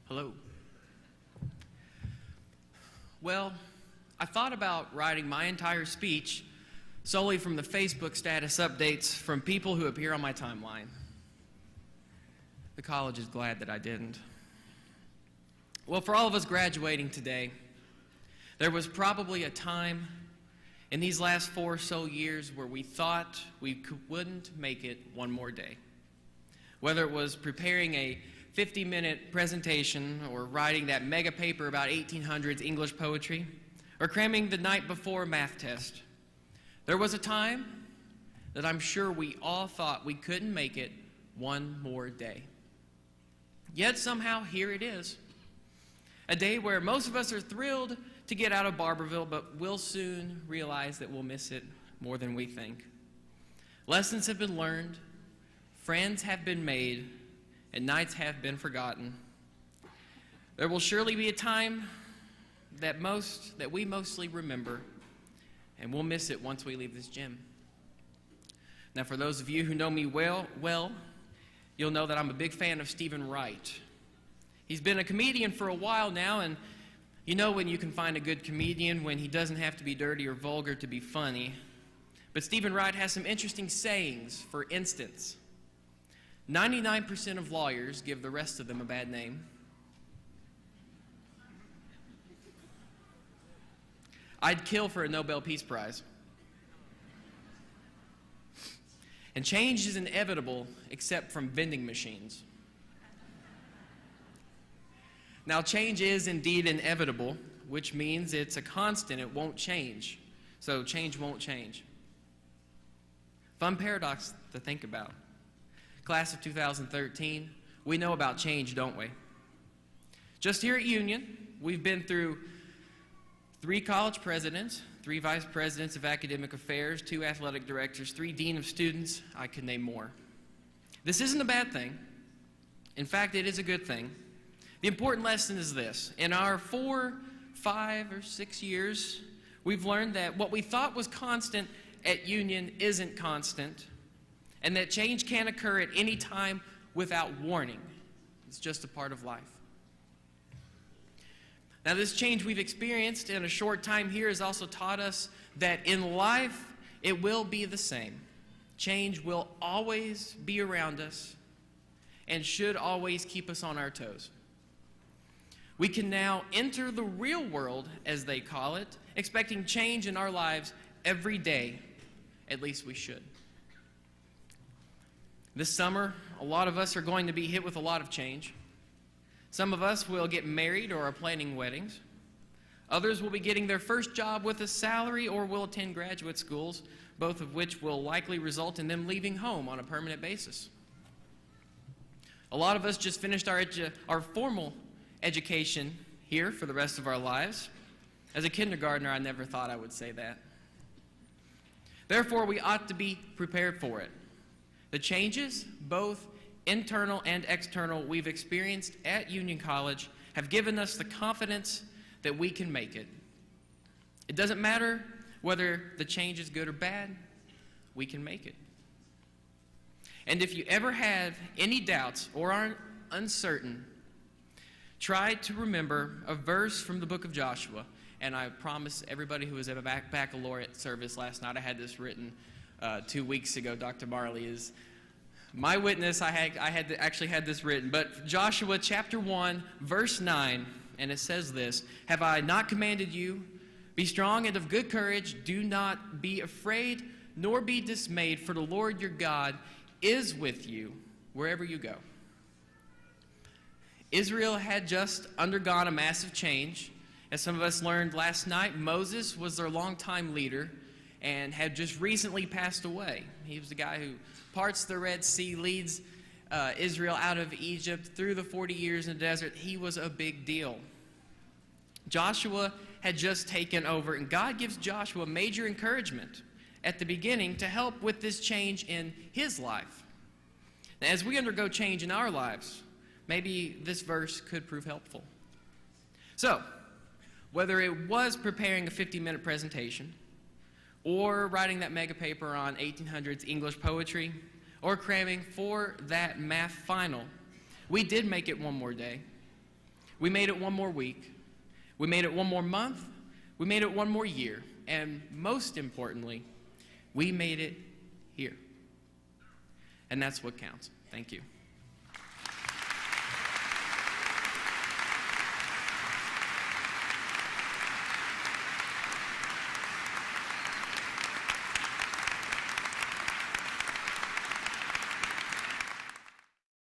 Hello. Well, I thought about writing my entire speech solely from the Facebook status updates from people who appear on my timeline. The college is glad that I didn't. Well, for all of us graduating today, there was probably a time in these last 4 or so years where we thought we wouldn't make it one more day. Whether it was preparing a 50-minute presentation or writing that mega paper about 1800s English poetry or cramming the night before a math test, there was a time that I'm sure we all thought we couldn't make it one more day. Yet somehow here it is, a day where most of us are thrilled to get out of Barberville, but we'll soon realize that we'll miss it more than we think. Lessons have been learned, friends have been made, and nights have been forgotten. There will surely be a time that we mostly remember, and we'll miss it once we leave this gym. Now, for those of you who know me well, you'll know that I'm a big fan of Stephen Wright. He's been a comedian for a while now, and you know when you can find a good comedian when he doesn't have to be dirty or vulgar to be funny. But Stephen Wright has some interesting sayings. For instance, 99% of lawyers give the rest of them a bad name. I'd kill for a Nobel Peace Prize. And change is inevitable except from vending machines. Now, change is indeed inevitable, which means it's a constant. It won't change. So change won't change. Fun paradox to think about. Class of 2013, we know about change, don't we? Just here at Union, we've been through 3 college presidents, 3 vice presidents of academic affairs, 2 athletic directors, 3 dean of students. I could name more. This isn't a bad thing. In fact, it is a good thing. The important lesson is this. In our 4, 5, or 6 years, we've learned that what we thought was constant at Union isn't constant, and that change can occur at any time without warning. It's just a part of life. Now, this change we've experienced in a short time here has also taught us that in life, it will be the same. Change will always be around us and should always keep us on our toes. We can now enter the real world, as they call it, expecting change in our lives every day. At least we should. This summer, a lot of us are going to be hit with a lot of change. Some of us will get married or are planning weddings. Others will be getting their first job with a salary or will attend graduate schools, both of which will likely result in them leaving home on a permanent basis. A lot of us just finished our formal education here for the rest of our lives. As a kindergartner, I never thought I would say that. Therefore, we ought to be prepared for it. The changes, both internal and external, we've experienced at Union College have given us the confidence that we can make it. It doesn't matter whether the change is good or bad, we can make it. And if you ever have any doubts or are uncertain, try to remember a verse from the book of Joshua. And I promise everybody who was at a baccalaureate service last night, I had this written 2 weeks ago. Dr. Marley is my witness. I actually had this written. But Joshua chapter 1, verse 9, and it says this: "Have I not commanded you? Be strong and of good courage. Do not be afraid, nor be dismayed, for the Lord your God is with you wherever you go." Israel had just undergone a massive change. As some of us learned last night, Moses was their longtime leader and had just recently passed away. He was the guy who parts the Red Sea, leads Israel out of Egypt through the 40 years in the desert. He was a big deal. Joshua had just taken over, and God gives Joshua major encouragement at the beginning to help with this change in his life. Now, as we undergo change in our lives, maybe this verse could prove helpful. So, whether it was preparing a 50-minute presentation, or writing that mega paper on 1800s English poetry, or cramming for that math final, we did make it one more day. We made it one more week. We made it one more month. We made it one more year. And most importantly, we made it here. And that's what counts. Thank you.